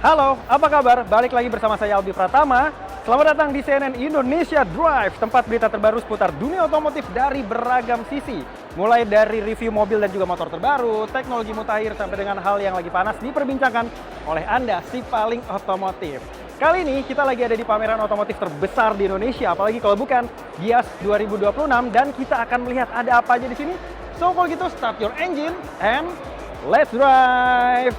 Halo, apa kabar? Balik lagi bersama saya Albi Pratama. Selamat datang di CNN Indonesia Drive, tempat berita terbaru seputar dunia otomotif dari beragam sisi. Mulai dari review mobil dan juga motor terbaru, teknologi mutakhir, sampai dengan hal yang lagi panas diperbincangkan oleh Anda, si paling otomotif. Kali ini kita lagi ada di pameran otomotif terbesar di Indonesia, apalagi kalau bukan Gias 2026, dan kita akan melihat ada apa aja di sini. So kalau gitu, start your engine and let's drive!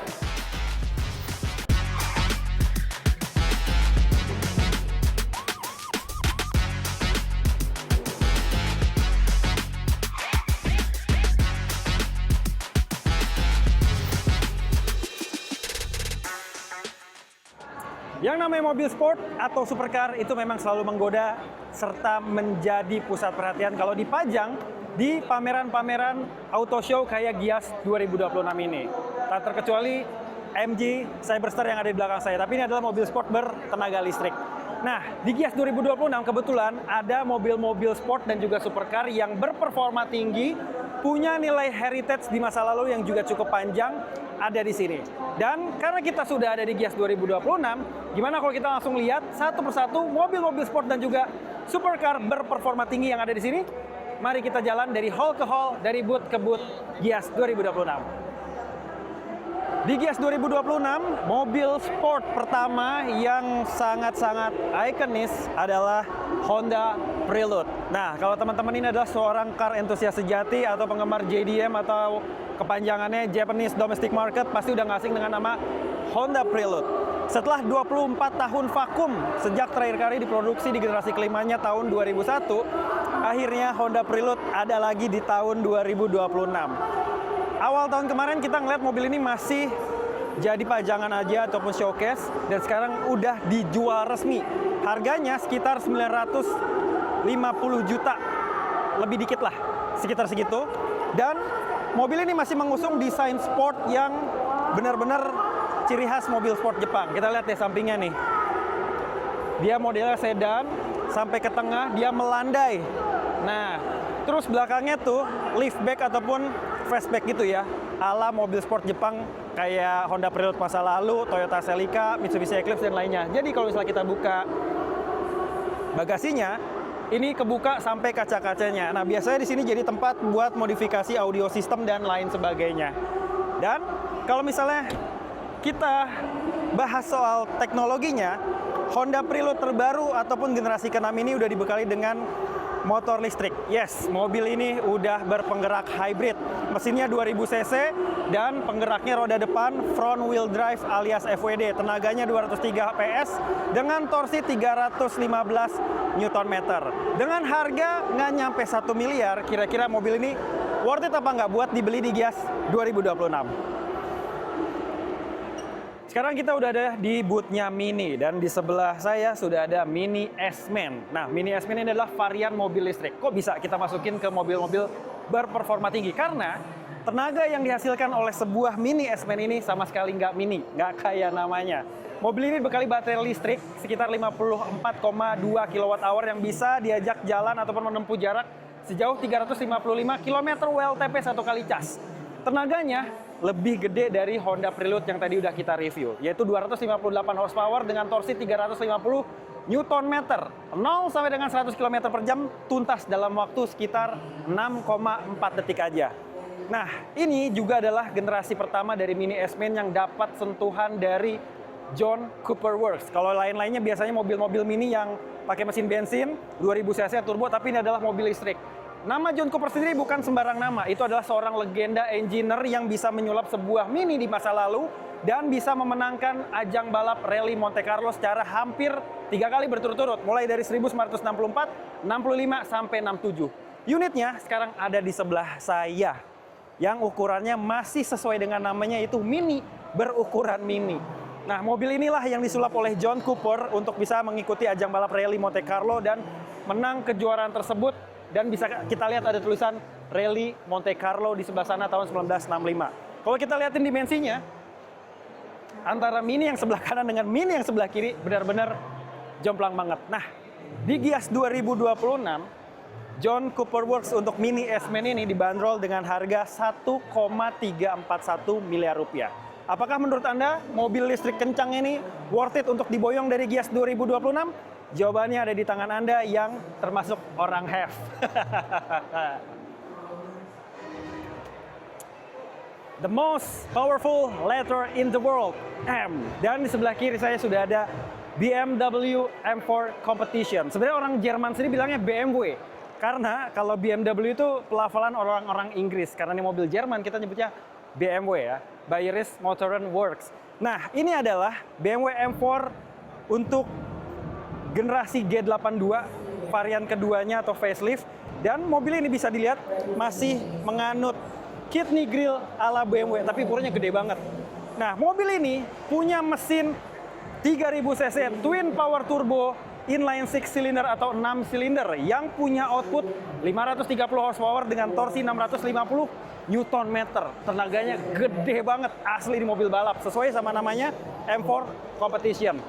Yang namanya mobil sport atau supercar itu memang selalu menggoda serta menjadi pusat perhatian kalau dipajang di pameran-pameran auto show kayak Gias 2026 ini. Tak terkecuali MG Cyberster yang ada di belakang saya, tapi ini adalah mobil sport bertenaga listrik. Nah, di Gias 2026 kebetulan ada mobil-mobil sport dan juga supercar yang berperforma tinggi, punya nilai heritage di masa lalu yang juga cukup panjang, ada di sini. Dan karena kita sudah ada di Gias 2026, gimana kalau kita langsung lihat satu persatu mobil-mobil sport dan juga supercar berperforma tinggi yang ada di sini? Mari kita jalan dari hall ke hall, dari booth ke booth Gias 2026. Di Gias 2026, mobil sport pertama yang sangat-sangat ikonis adalah Honda Prelude. Nah, kalau teman-teman ini adalah seorang car enthusiast sejati atau penggemar JDM atau kepanjangannya Japanese Domestic Market, pasti udah nggak asing dengan nama Honda Prelude. Setelah 24 tahun vakum sejak terakhir kali diproduksi di generasi kelimanya tahun 2001, akhirnya Honda Prelude ada lagi di tahun 2026. Awal tahun kemarin kita ngeliat mobil ini masih jadi pajangan aja ataupun showcase, dan sekarang udah dijual resmi. Harganya sekitar 950 juta, lebih dikit lah, sekitar segitu. Dan mobil ini masih mengusung desain sport yang benar-benar ciri khas mobil sport Jepang. Kita lihat deh sampingnya nih. Dia modelnya sedan, sampai ke tengah dia melandai. Nah, terus belakangnya tuh liftback ataupun fastback gitu ya, ala mobil sport Jepang kayak Honda Prelude masa lalu, Toyota Celica, Mitsubishi Eclipse dan lainnya. Jadi kalau misalnya kita buka bagasinya, ini kebuka sampai kaca-kacanya. Nah, biasanya di sini jadi tempat buat modifikasi audio system dan lain sebagainya. Dan kalau misalnya kita bahas soal teknologinya, Honda Prelude terbaru ataupun generasi ke-6 ini udah dibekali dengan motor listrik. Yes, mobil ini udah berpenggerak hybrid. Mesinnya 2000 cc dan penggeraknya roda depan front wheel drive alias FWD. Tenaganya 203 PS dengan torsi 315 Nm. Dengan harga nggak nyampe 1 miliar, kira-kira mobil ini worth it apa nggak buat dibeli di Gias 2026? Sekarang kita udah ada di booth-nya Mini, dan di sebelah saya sudah ada Mini S-Man. Nah, Mini S-Man ini adalah varian mobil listrik. Kok bisa kita masukin ke mobil-mobil berperforma tinggi? Karena tenaga yang dihasilkan oleh sebuah Mini S-Man ini sama sekali nggak mini, nggak kayak namanya. Mobil ini dibekali baterai listrik sekitar 54,2 kWh yang bisa diajak jalan ataupun menempuh jarak sejauh 355 km WLTP satu kali cas. Tenaganya lebih gede dari Honda Prelude yang tadi udah kita review, yaitu 258 horsepower dengan torsi 350 Nm. 0 sampai dengan 100 km per jam tuntas dalam waktu sekitar 6,4 detik aja. Nah, ini juga adalah generasi pertama dari Mini S-Man yang dapat sentuhan dari John Cooper Works. Kalau lain-lainnya biasanya mobil-mobil mini yang pakai mesin bensin 2000 cc turbo, tapi ini adalah mobil listrik. Nama John Cooper sendiri bukan sembarang nama. Itu adalah seorang legenda engineer yang bisa menyulap sebuah Mini di masa lalu dan bisa memenangkan ajang balap rally Monte Carlo secara hampir 3 kali berturut-turut, mulai dari 1964, 65, sampai 67. Unitnya sekarang ada di sebelah saya, yang ukurannya masih sesuai dengan namanya, yaitu Mini, berukuran mini. Nah, mobil inilah yang disulap oleh John Cooper untuk bisa mengikuti ajang balap rally Monte Carlo dan menang kejuaraan tersebut. Dan bisa kita lihat ada tulisan Rally Monte Carlo di sebelah sana tahun 1965. Kalau kita lihatin dimensinya, antara Mini yang sebelah kanan dengan Mini yang sebelah kiri benar-benar jomplang banget. Nah, di Gias 2026, John Cooper Works untuk Mini S-Man ini dibanderol dengan harga 1,341 miliar rupiah. Apakah menurut Anda mobil listrik kencang ini worth it untuk diboyong dari Gias 2026? Jawabannya ada di tangan Anda yang termasuk orang have. The most powerful letter in the world, M. Dan di sebelah kiri saya sudah ada BMW M4 Competition. Sebenarnya orang Jerman sendiri bilangnya BMW. Karena kalau BMW itu pelafalan orang-orang Inggris. Karena ini mobil Jerman, kita nyebutnya BMW ya. Bayerische Motoren Works. Nah, ini adalah BMW M4 untuk generasi G82, varian keduanya atau facelift. Dan mobil ini bisa dilihat masih menganut kidney grill ala BMW, tapi ukurannya gede banget. Nah, mobil ini punya mesin 3000 cc twin power turbo inline 6 cylinder atau 6 silinder yang punya output 530 horsepower dengan torsi 650 Newton meter. Tenaganya gede banget, asli di mobil balap, sesuai sama namanya M4 Competition.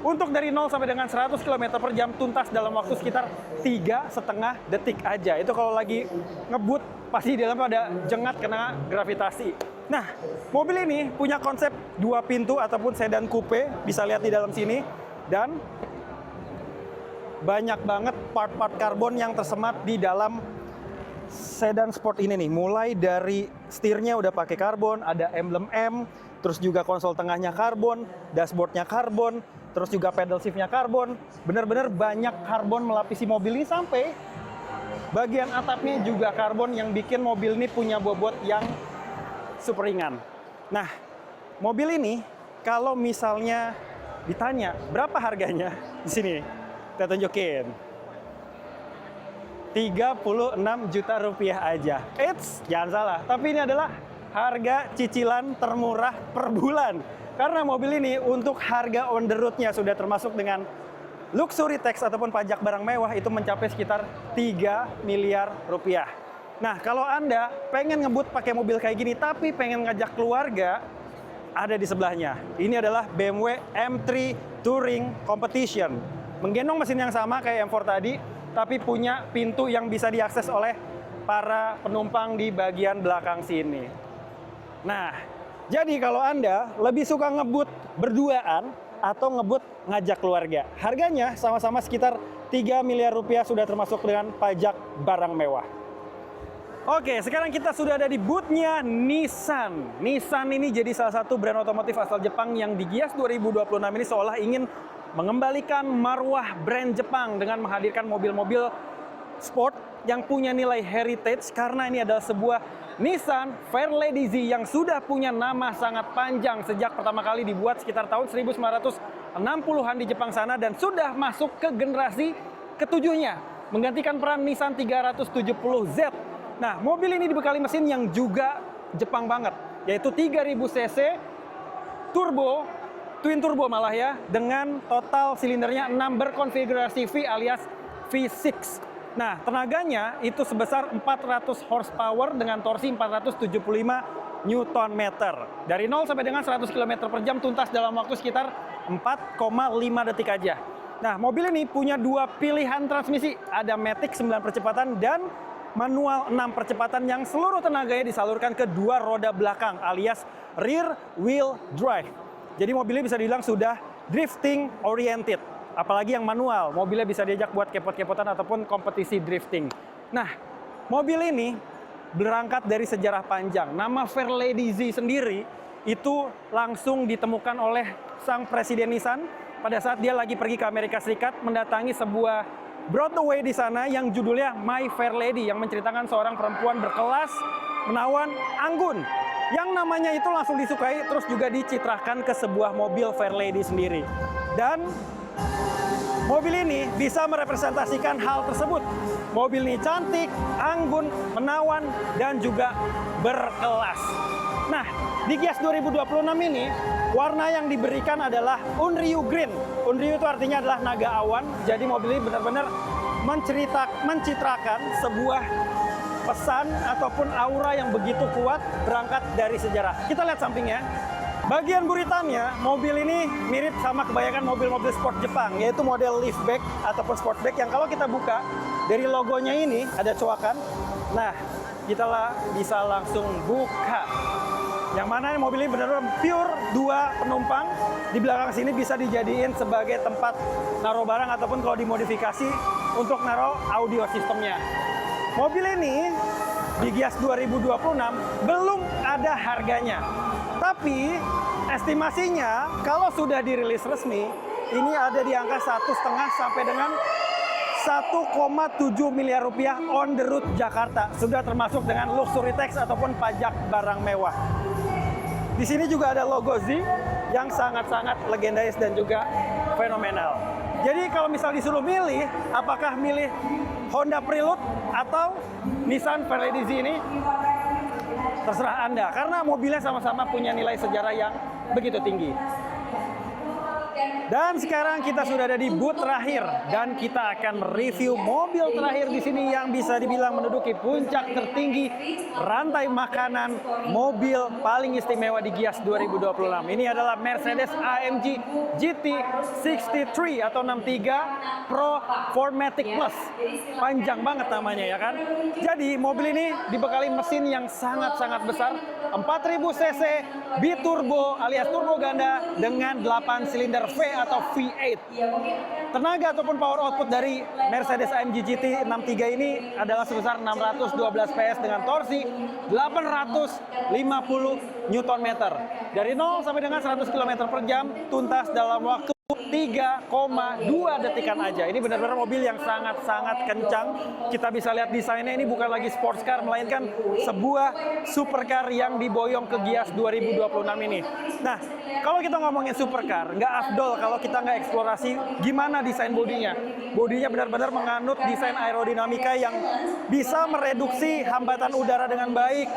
Untuk dari 0 sampai dengan 100 km per jam tuntas dalam waktu sekitar 3,5 detik aja. Itu kalau lagi ngebut pasti di dalam ada jengat kena gravitasi. Nah, mobil ini punya konsep 2 pintu ataupun sedan coupe, bisa lihat di dalam sini. Dan banyak banget part-part karbon yang tersemat di dalam sedan sport ini nih. Mulai dari setirnya udah pakai karbon, ada emblem M, terus juga konsol tengahnya karbon, dashboardnya karbon, terus juga pedal shiftnya karbon. Bener-bener banyak karbon melapisi mobil ini sampai bagian atapnya juga karbon yang bikin mobil ini punya bobot yang super ringan. Nah, mobil ini kalau misalnya ditanya berapa harganya, di sini kita tunjukin. 36 juta rupiah aja. Eits, jangan salah. Tapi ini adalah harga cicilan termurah per bulan. Karena mobil ini untuk harga on the road-nya sudah termasuk dengan luxury tax ataupun pajak barang mewah itu mencapai sekitar 3 miliar rupiah. Nah, kalau Anda pengen ngebut pakai mobil kayak gini tapi pengen ngajak keluarga, ada di sebelahnya. Ini adalah BMW M3 Touring Competition. Menggendong mesin yang sama kayak M4 tadi, tapi punya pintu yang bisa diakses oleh para penumpang di bagian belakang sini. Nah, jadi kalau Anda lebih suka ngebut berduaan atau ngebut ngajak keluarga, harganya sama-sama sekitar 3 miliar rupiah sudah termasuk dengan pajak barang mewah. Oke, sekarang kita sudah ada di booth-nya Nissan. Nissan ini jadi salah satu brand otomotif asal Jepang yang di Gias 2026 ini seolah ingin mengembalikan marwah brand Jepang dengan menghadirkan mobil-mobil sport yang punya nilai heritage, karena ini adalah sebuah Nissan Fairlady Z yang sudah punya nama sangat panjang sejak pertama kali dibuat sekitar tahun 1960-an di Jepang sana dan sudah masuk ke generasi ketujuhnya, menggantikan peran Nissan 370Z. Nah, mobil ini dibekali mesin yang juga Jepang banget, yaitu 3000 cc turbo, twin turbo malah ya, dengan total silindernya 6 berkonfigurasi V alias V6. Nah, tenaganya itu sebesar 400 horsepower dengan torsi 475 Newton meter. Dari 0 sampai dengan 100 km per jam tuntas dalam waktu sekitar 4,5 detik aja. Nah, mobil ini punya 2 pilihan transmisi. Ada Matic 9 percepatan dan manual 6 percepatan yang seluruh tenaganya disalurkan ke 2 roda belakang alias rear wheel drive. Jadi mobilnya bisa dibilang sudah drifting oriented. Apalagi yang manual, mobilnya bisa diajak buat kepot-kepotan ataupun kompetisi drifting. Nah, mobil ini berangkat dari sejarah panjang. Nama Fairlady Z sendiri itu langsung ditemukan oleh sang presiden Nissan pada saat dia lagi pergi ke Amerika Serikat mendatangi sebuah Broadway di sana yang judulnya My Fair Lady, yang menceritakan seorang perempuan berkelas, menawan, anggun, yang namanya itu langsung disukai, terus juga dicitrakan ke sebuah mobil Fair Lady sendiri. Dan mobil ini bisa merepresentasikan hal tersebut. Mobil ini cantik, anggun, menawan, dan juga berkelas. Nah, di Gias 2026 ini, warna yang diberikan adalah Unryu Green. Unryu itu artinya adalah naga awan. Jadi mobil ini benar-benar mencitrakan sebuah pesan ataupun aura yang begitu kuat berangkat dari sejarah. Kita lihat sampingnya. Bagian buritannya, mobil ini mirip sama kebanyakan mobil-mobil sport Jepang, yaitu model liftback ataupun sportback yang kalau kita buka, dari logonya ini ada coakan. Nah, kita bisa langsung buka. Yang mana mobil ini benar-benar pure 2 penumpang. Di belakang sini bisa dijadiin sebagai tempat naruh barang ataupun kalau dimodifikasi untuk naruh audio sistemnya. Mobil ini di Gias 2026 belum ada harganya. Tapi estimasinya kalau sudah dirilis resmi, ini ada di angka 1,5 sampai dengan 1,7 miliar rupiah on the road Jakarta. Sudah termasuk dengan luxury tax ataupun pajak barang mewah. Di sini juga ada logo Z yang sangat-sangat legendaris dan juga fenomenal. Jadi kalau misal disuruh milih, apakah milih Honda Prelude atau Nissan Fairlady Z ini? Terserah Anda, karena mobilnya sama-sama punya nilai sejarah yang begitu tinggi. Dan sekarang kita sudah ada di booth terakhir dan kita akan mereview mobil terakhir di sini yang bisa dibilang menduduki puncak tertinggi rantai makanan mobil paling istimewa di Gias 2026. Ini adalah Mercedes AMG GT 63 atau 63 Pro 4MATIC Plus. Panjang banget namanya ya kan. Jadi mobil ini dibekali mesin yang sangat-sangat besar, 4000 cc biturbo alias turbo ganda dengan 8 silinder V atau V8. Tenaga ataupun power output dari Mercedes AMG GT 63 ini adalah sebesar 612 PS dengan torsi 850 Nm. Dari 0 sampai dengan 100 km per jam tuntas dalam waktu 3,2 detikan aja. Ini benar-benar mobil yang sangat-sangat kencang. Kita bisa lihat desainnya, ini bukan lagi sports car, melainkan sebuah supercar yang diboyong ke Gias 2026 ini. Nah, kalau kita ngomongin supercar, nggak afdol kalau kita nggak eksplorasi gimana desain bodinya. Bodinya benar-benar menganut desain aerodinamika yang bisa mereduksi hambatan udara dengan baik.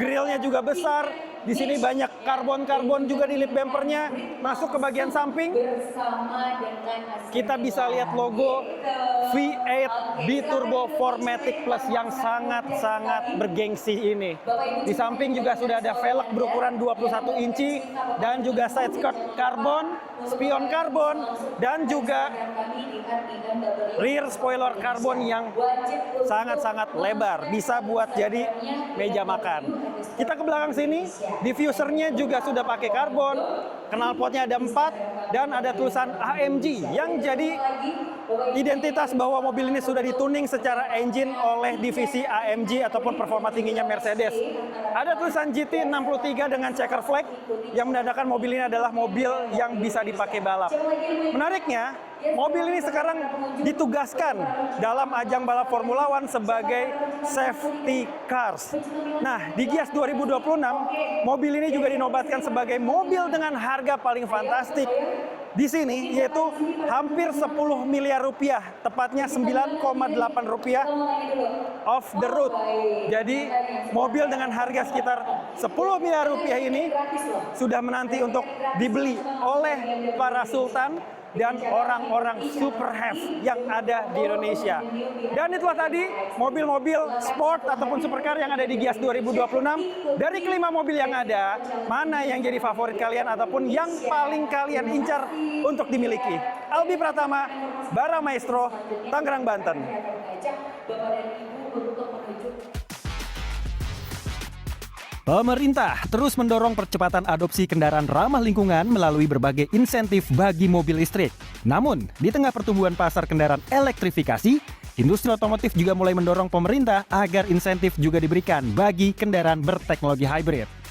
Grillnya juga besar. Di sini banyak karbon-karbon juga di lip bumpernya. Masuk ke bagian samping, kita bisa lihat logo V8 Biturbo 4MATIC Plus yang sangat-sangat bergengsi ini. Di samping juga sudah ada velg berukuran 21 inci dan juga side skirt karbon, spion karbon, dan juga rear spoiler karbon yang sangat-sangat lebar. Bisa buat jadi meja makan. Kita ke belakang sini, diffusernya juga sudah pakai karbon, knalpotnya ada 4, dan ada tulisan AMG yang jadi identitas bahwa mobil ini sudah dituning secara engine oleh divisi AMG ataupun performa tingginya Mercedes. Ada tulisan GT 63 dengan checker flag yang menandakan mobil ini adalah mobil yang bisa dipakai balap. Menariknya, mobil ini sekarang ditugaskan dalam ajang balap Formula One sebagai safety cars. Nah, di Gias 2026, mobil ini juga dinobatkan sebagai mobil dengan harga paling fantastik di sini, yaitu hampir 10 miliar rupiah, tepatnya 9,8 rupiah off the road. Jadi mobil dengan harga sekitar 10 miliar rupiah ini sudah menanti untuk dibeli oleh para sultan dan orang-orang super have yang ada di Indonesia. Dan itulah tadi mobil-mobil sport ataupun supercar yang ada di Gias 2026. Dari kelima mobil yang ada, mana yang jadi favorit kalian ataupun yang paling kalian incar untuk dimiliki? Albi Pratama, Bara Maestro, Tangerang, Banten. Pemerintah terus mendorong percepatan adopsi kendaraan ramah lingkungan melalui berbagai insentif bagi mobil listrik. Namun, di tengah pertumbuhan pasar kendaraan elektrifikasi, industri otomotif juga mulai mendorong pemerintah agar insentif juga diberikan bagi kendaraan berteknologi hybrid.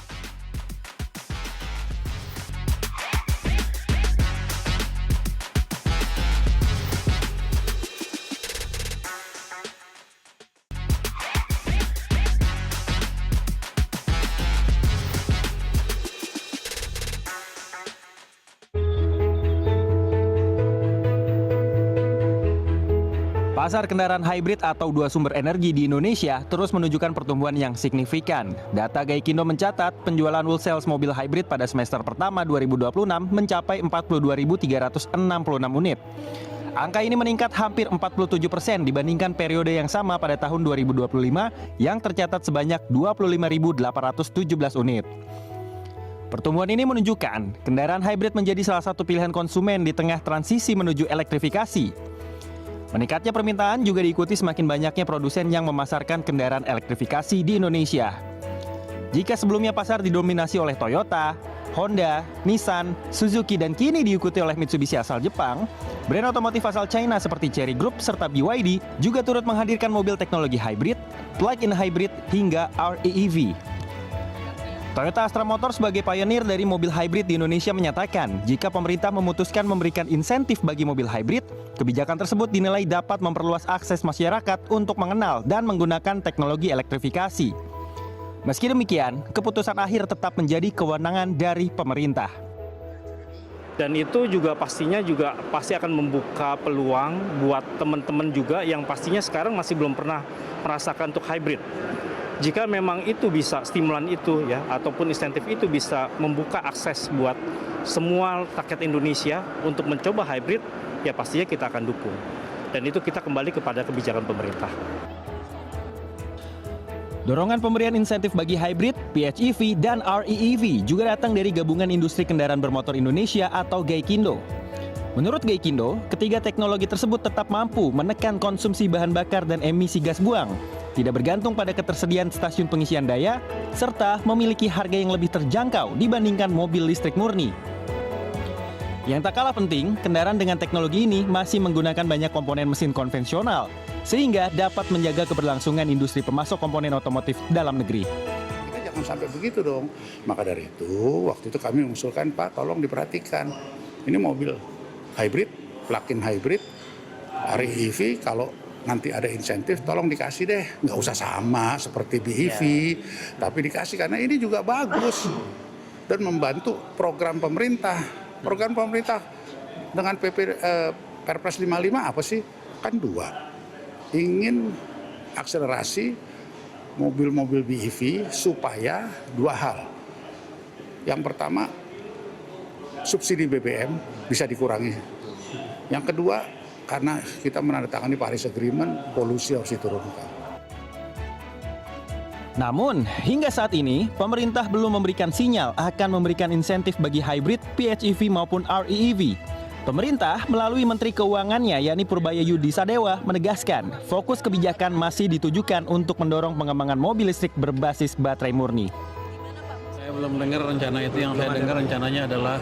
Pasar kendaraan hybrid atau dua sumber energi di Indonesia terus menunjukkan pertumbuhan yang signifikan. Data Gaikindo mencatat penjualan wholesale mobil hybrid pada semester pertama 2026 mencapai 42.366 unit. Angka ini meningkat hampir 47% dibandingkan periode yang sama pada tahun 2025 yang tercatat sebanyak 25.817 unit. Pertumbuhan ini menunjukkan kendaraan hybrid menjadi salah satu pilihan konsumen di tengah transisi menuju elektrifikasi. Meningkatnya permintaan juga diikuti semakin banyaknya produsen yang memasarkan kendaraan elektrifikasi di Indonesia. Jika sebelumnya pasar didominasi oleh Toyota, Honda, Nissan, Suzuki, dan kini diikuti oleh Mitsubishi asal Jepang, brand otomotif asal China seperti Chery Group serta BYD juga turut menghadirkan mobil teknologi hybrid, plug-in hybrid, hingga REEV. Toyota Astra Motor sebagai pionir dari mobil hybrid di Indonesia menyatakan, jika pemerintah memutuskan memberikan insentif bagi mobil hybrid, kebijakan tersebut dinilai dapat memperluas akses masyarakat untuk mengenal dan menggunakan teknologi elektrifikasi. Meski demikian, keputusan akhir tetap menjadi kewenangan dari pemerintah. Dan itu juga pastinya pasti akan membuka peluang buat teman-teman juga yang pastinya sekarang masih belum pernah merasakan untuk hybrid. Jika memang itu bisa, stimulan itu ya, ataupun insentif itu bisa membuka akses buat semua rakyat Indonesia untuk mencoba hybrid, ya pastinya kita akan dukung. Dan itu kita kembali kepada kebijakan pemerintah. Dorongan pemberian insentif bagi hybrid, PHEV, dan REEV juga datang dari Gabungan Industri Kendaraan Bermotor Indonesia atau GAIKINDO. Menurut GAIKINDO, ketiga teknologi tersebut tetap mampu menekan konsumsi bahan bakar dan emisi gas buang, tidak bergantung pada ketersediaan stasiun pengisian daya, serta memiliki harga yang lebih terjangkau dibandingkan mobil listrik murni. Yang tak kalah penting, kendaraan dengan teknologi ini masih menggunakan banyak komponen mesin konvensional, sehingga dapat menjaga keberlangsungan industri pemasok komponen otomotif dalam negeri. Kita jangan sampai begitu dong. Maka dari itu, waktu itu kami mengusulkan, Pak, tolong diperhatikan. Ini mobil hybrid, plug-in hybrid, REEV, kalau nanti ada insentif, tolong dikasih deh. Nggak usah sama seperti BEV, tapi dikasih karena ini juga bagus. Dan membantu program pemerintah. Program pemerintah dengan Perpres 55 apa sih? Kan dua. Ingin akselerasi mobil-mobil BEV supaya dua hal. Yang pertama, subsidi BBM bisa dikurangi. Yang kedua, karena kita menandatangani Paris Agreement, polusi harus diturunkan. Namun, hingga saat ini, pemerintah belum memberikan sinyal akan memberikan insentif bagi hybrid, PHEV maupun REEV. Pemerintah melalui Menteri Keuangannya yakni Purbaya Yudi Sadewa menegaskan fokus kebijakan masih ditujukan untuk mendorong pengembangan mobil listrik berbasis baterai murni. Saya belum dengar rencana itu, yang saya dengar rencananya adalah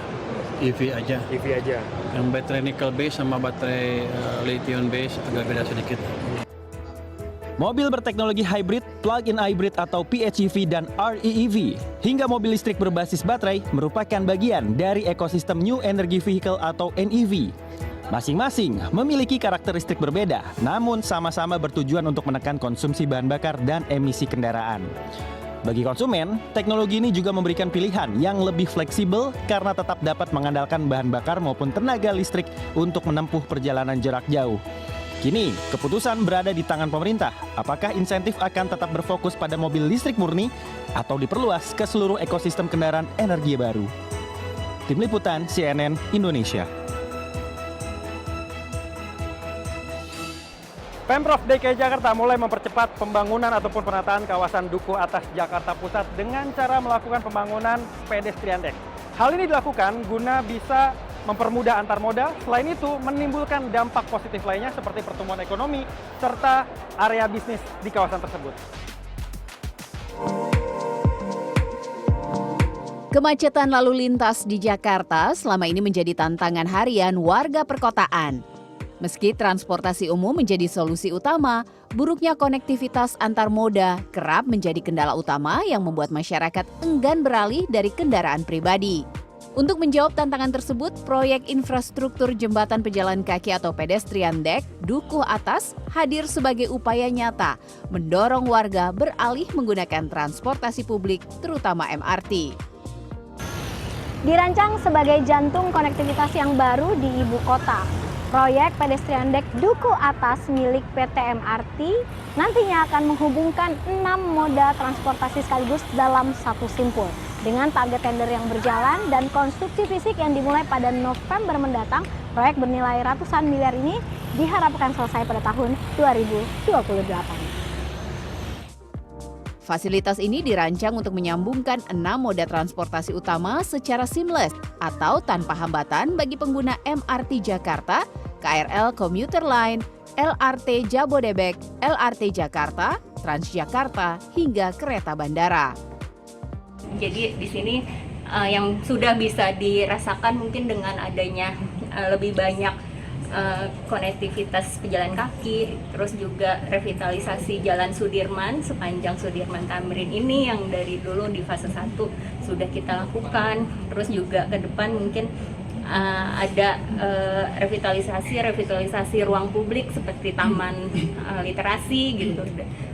EV aja. EV aja. Yang baterai nickel base sama baterai lithium base agak beda sedikit. Mobil berteknologi hybrid, plug-in hybrid atau PHEV dan REEV, hingga mobil listrik berbasis baterai merupakan bagian dari ekosistem New Energy Vehicle atau NEV. Masing-masing memiliki karakteristik berbeda, namun sama-sama bertujuan untuk menekan konsumsi bahan bakar dan emisi kendaraan. Bagi konsumen, teknologi ini juga memberikan pilihan yang lebih fleksibel karena tetap dapat mengandalkan bahan bakar maupun tenaga listrik untuk menempuh perjalanan jarak jauh. Kini, keputusan berada di tangan pemerintah. Apakah insentif akan tetap berfokus pada mobil listrik murni atau diperluas ke seluruh ekosistem kendaraan energi baru? Tim Liputan CNN Indonesia. Pemprov DKI Jakarta mulai mempercepat pembangunan ataupun penataan kawasan Dukuh Atas Jakarta Pusat dengan cara melakukan pembangunan pedestrian deck. Hal ini dilakukan guna bisa mempermudah antar moda, selain itu menimbulkan dampak positif lainnya seperti pertumbuhan ekonomi serta area bisnis di kawasan tersebut. Kemacetan lalu lintas di Jakarta selama ini menjadi tantangan harian warga perkotaan. Meski transportasi umum menjadi solusi utama, buruknya konektivitas antar moda kerap menjadi kendala utama yang membuat masyarakat enggan beralih dari kendaraan pribadi. Untuk menjawab tantangan tersebut, proyek infrastruktur jembatan pejalan kaki atau pedestrian deck Dukuh Atas hadir sebagai upaya nyata mendorong warga beralih menggunakan transportasi publik, terutama MRT. Dirancang sebagai jantung konektivitas yang baru di ibu kota, proyek pedestrian deck Dukuh Atas milik PT MRT nantinya akan menghubungkan 6 moda transportasi sekaligus dalam satu simpul. Dengan target tender yang berjalan dan konstruksi fisik yang dimulai pada November mendatang, proyek bernilai ratusan miliar ini diharapkan selesai pada tahun 2028. Fasilitas ini dirancang untuk menyambungkan 6 moda transportasi utama secara seamless atau tanpa hambatan bagi pengguna MRT Jakarta, KRL Komuter Line, LRT Jabodebek, LRT Jakarta, Transjakarta, hingga kereta bandara. Jadi di sini yang sudah bisa dirasakan mungkin dengan adanya lebih banyak konektivitas pejalan kaki, terus juga revitalisasi Jalan Sudirman sepanjang Sudirman Tamrin ini yang dari dulu di fase 1 sudah kita lakukan. Terus juga ke depan mungkin ada revitalisasi ruang publik seperti taman literasi gitu,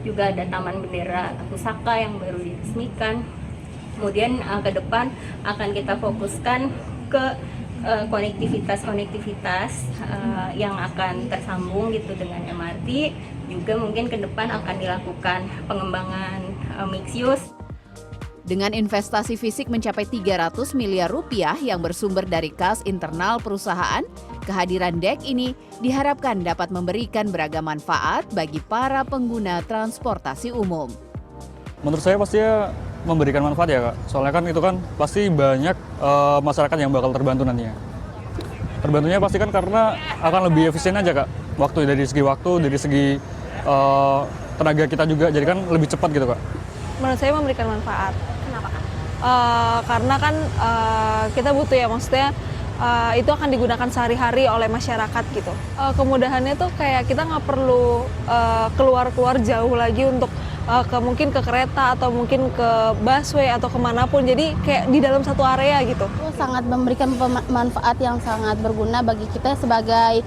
juga ada taman bendera pusaka yang baru diresmikan. Kemudian ke depan akan kita fokuskan ke konektivitas yang akan tersambung gitu dengan MRT. Juga mungkin ke depan akan dilakukan pengembangan mixed use. Dengan investasi fisik mencapai 300 miliar rupiah yang bersumber dari kas internal perusahaan, kehadiran DEK ini diharapkan dapat memberikan beragam manfaat bagi para pengguna transportasi umum. Menurut saya pastinya memberikan manfaat ya Kak, soalnya kan itu kan pasti banyak masyarakat yang bakal terbantu nantinya. Terbantunya pasti kan karena akan lebih efisien aja Kak, dari segi waktu, dari segi tenaga kita juga, jadi kan lebih cepat gitu Kak. Menurut saya memberikan manfaat. Kenapa Kak? Karena kan kita butuh ya, maksudnya itu akan digunakan sehari-hari oleh masyarakat gitu. Kemudahannya tuh kayak kita nggak perlu keluar-keluar jauh lagi untuk mungkin ke kereta atau mungkin ke busway atau kemanapun, jadi kayak di dalam satu area gitu. Itu sangat memberikan manfaat yang sangat berguna bagi kita sebagai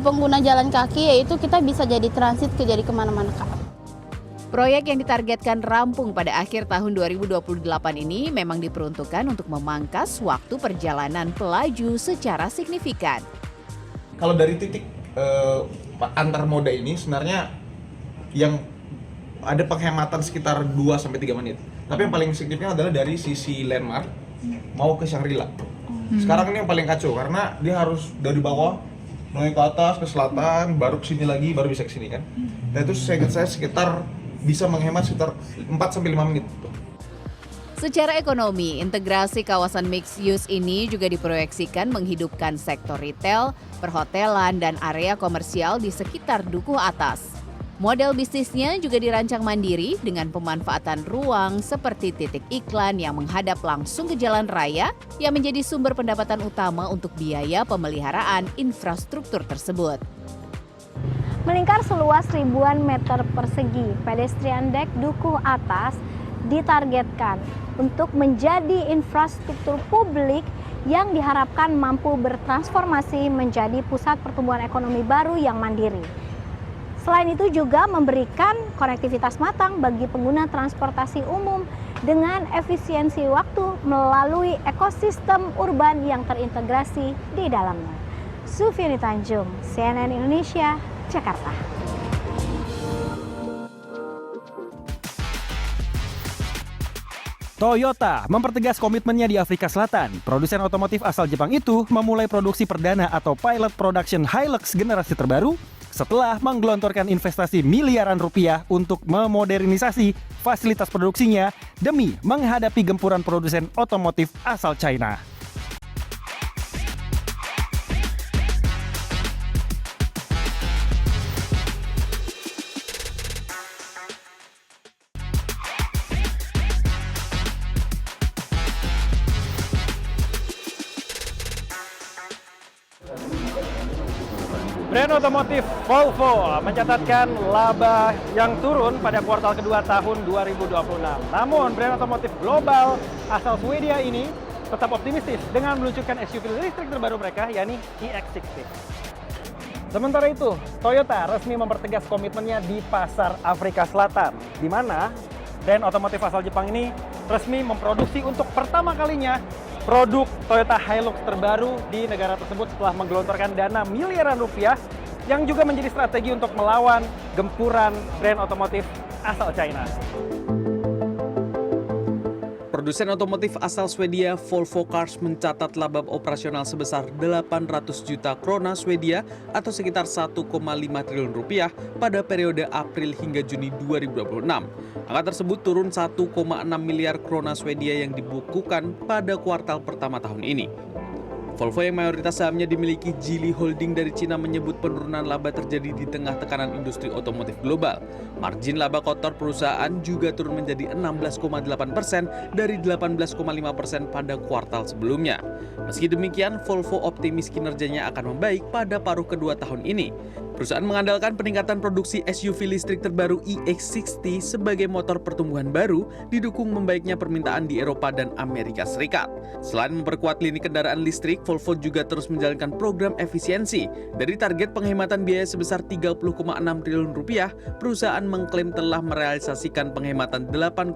pengguna jalan kaki, yaitu kita bisa jadi transit jadi kemana-mana Kak. Proyek yang ditargetkan rampung pada akhir tahun 2028 ini memang diperuntukkan untuk memangkas waktu perjalanan pelaju secara signifikan. Kalau dari titik antar moda ini sebenarnya yang ada penghematan sekitar 2-3 menit. Tapi yang paling signifikan adalah dari sisi landmark mau ke Shangri-La. Sekarang ini yang paling kacau karena dia harus dari bawah naik ke atas ke selatan, baru ke sini lagi, baru bisa ke sini kan. Dan itu saya sekitar bisa menghemat sekitar 4-5 menit. Secara ekonomi, integrasi kawasan mixed use ini juga diproyeksikan menghidupkan sektor retail, perhotelan, dan area komersial di sekitar Dukuh Atas. Model bisnisnya juga dirancang mandiri dengan pemanfaatan ruang seperti titik iklan yang menghadap langsung ke jalan raya yang menjadi sumber pendapatan utama untuk biaya pemeliharaan infrastruktur tersebut. Melingkar seluas ribuan meter persegi, pedestrian deck Dukuh Atas ditargetkan untuk menjadi infrastruktur publik yang diharapkan mampu bertransformasi menjadi pusat pertumbuhan ekonomi baru yang mandiri. Selain itu juga memberikan konektivitas matang bagi pengguna transportasi umum dengan efisiensi waktu melalui ekosistem urban yang terintegrasi di dalamnya. Sufiani Tanjung, CNN Indonesia, Jakarta. Toyota mempertegas komitmennya di Afrika Selatan. Produsen otomotif asal Jepang itu memulai produksi perdana atau pilot production Hilux generasi terbaru setelah menggelontorkan investasi miliaran rupiah untuk memodernisasi fasilitas produksinya demi menghadapi gempuran produsen otomotif asal China. Brand otomotif Volvo mencatatkan laba yang turun pada kuartal kedua tahun 2026. Namun, brand otomotif global asal Swedia ini tetap optimistis dengan meluncurkan SUV listrik terbaru mereka, yakni EX60. Sementara itu, Toyota resmi mempertegas komitmennya di pasar Afrika Selatan, di mana brand otomotif asal Jepang ini resmi memproduksi untuk pertama kalinya produk Toyota Hilux terbaru di negara tersebut setelah menggelontorkan dana miliaran rupiah yang juga menjadi strategi untuk melawan gempuran brand otomotif asal China. Produsen otomotif asal Swedia Volvo Cars mencatat laba operasional sebesar 800 juta krona Swedia atau sekitar 1,5 triliun rupiah pada periode April hingga Juni 2026. Angka tersebut turun 1,6 miliar krona Swedia yang dibukukan pada kuartal pertama tahun ini. Volvo yang mayoritas sahamnya dimiliki Geely Holding dari Cina menyebut penurunan laba terjadi di tengah tekanan industri otomotif global. Margin laba kotor perusahaan juga turun menjadi 16,8% dari 18,5% pada kuartal sebelumnya. Meski demikian, Volvo optimis kinerjanya akan membaik pada paruh kedua tahun ini. Perusahaan mengandalkan peningkatan produksi SUV listrik terbaru EX60 sebagai motor pertumbuhan baru, didukung membaiknya permintaan di Eropa dan Amerika Serikat. Selain memperkuat lini kendaraan listrik, Volvo juga terus menjalankan program efisiensi. Dari target penghematan biaya sebesar 30,6 triliun rupiah, perusahaan mengklaim telah merealisasikan penghematan 8,5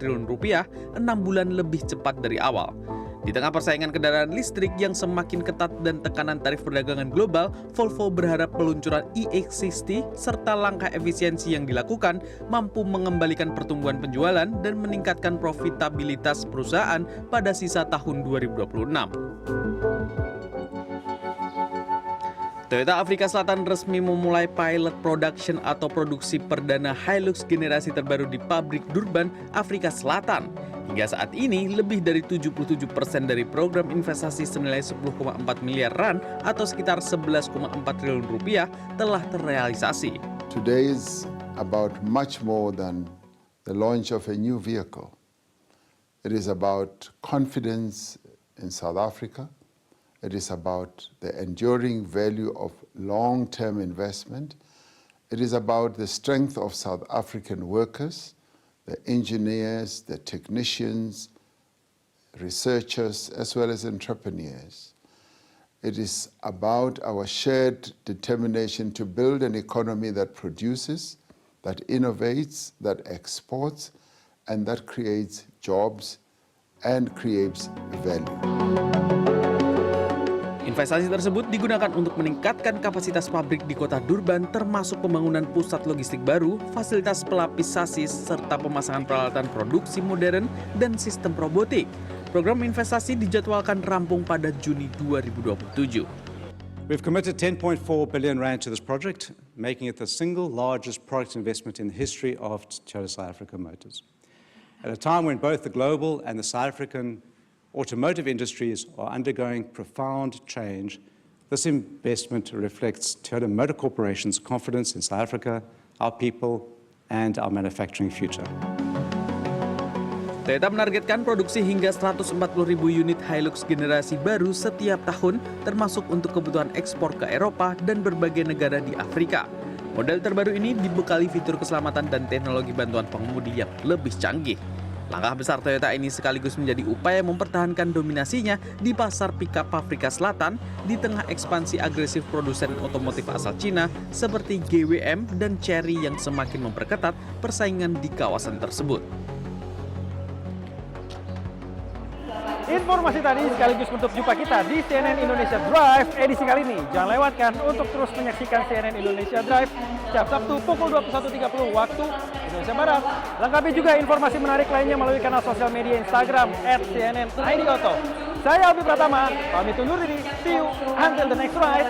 triliun rupiah 6 bulan lebih cepat dari awal. Di tengah persaingan kendaraan listrik yang semakin ketat dan tekanan tarif perdagangan global, Volvo berharap peluncuran EX60 serta langkah efisiensi yang dilakukan mampu mengembalikan pertumbuhan penjualan dan meningkatkan profitabilitas perusahaan pada sisa tahun 2026. Toyota Afrika Selatan resmi memulai pilot production atau produksi perdana Hilux generasi terbaru di pabrik Durban, Afrika Selatan. Hingga saat ini, lebih dari 77% dari program investasi senilai 10,4 miliar rand atau sekitar 11,4 triliun rupiah telah terrealisasi. Today is about much more than the launch of a new vehicle. It is about confidence in South Africa. It is about the enduring value of long-term investment. It is about the strength of South African workers, the engineers, the technicians, researchers, as well as entrepreneurs. It is about our shared determination to build an economy that produces, that innovates, that exports, and that creates jobs and creates value. Investasi tersebut digunakan untuk meningkatkan kapasitas pabrik di kota Durban termasuk pembangunan pusat logistik baru, fasilitas pelapis sasis, serta pemasangan peralatan produksi modern dan sistem robotik. Program investasi dijadwalkan rampung pada Juni 2027. We've committed 10.4 billion rand to this project, making it the single largest product investment in the history of Toyota South Africa Motors. At a time when both the global and the South African automotive industries are undergoing profound change, this investment reflects Toyota Motor Corporation's confidence in South Africa, our people, and our manufacturing future. Toyota menargetkan produksi hingga 140.000 unit Hilux generasi baru setiap tahun, termasuk untuk kebutuhan ekspor ke Eropa dan berbagai negara di Afrika. Model terbaru ini dibekali fitur keselamatan dan teknologi bantuan pengemudi yang lebih canggih. Langkah besar Toyota ini sekaligus menjadi upaya mempertahankan dominasinya di pasar pickup Afrika Selatan di tengah ekspansi agresif produsen otomotif asal Cina seperti GWM dan Chery yang semakin memperketat persaingan di kawasan tersebut. Informasi tadi sekaligus menutup jumpa kita di CNN Indonesia Drive edisi kali ini. Jangan lewatkan untuk terus menyaksikan CNN Indonesia Drive setiap Sabtu pukul 21.30 waktu Indonesia Barat. Lengkapi juga informasi menarik lainnya melalui kanal sosial media Instagram @CNN_IDAuto. Saya Albi Pratama, pamit undur diri. See you until the next ride.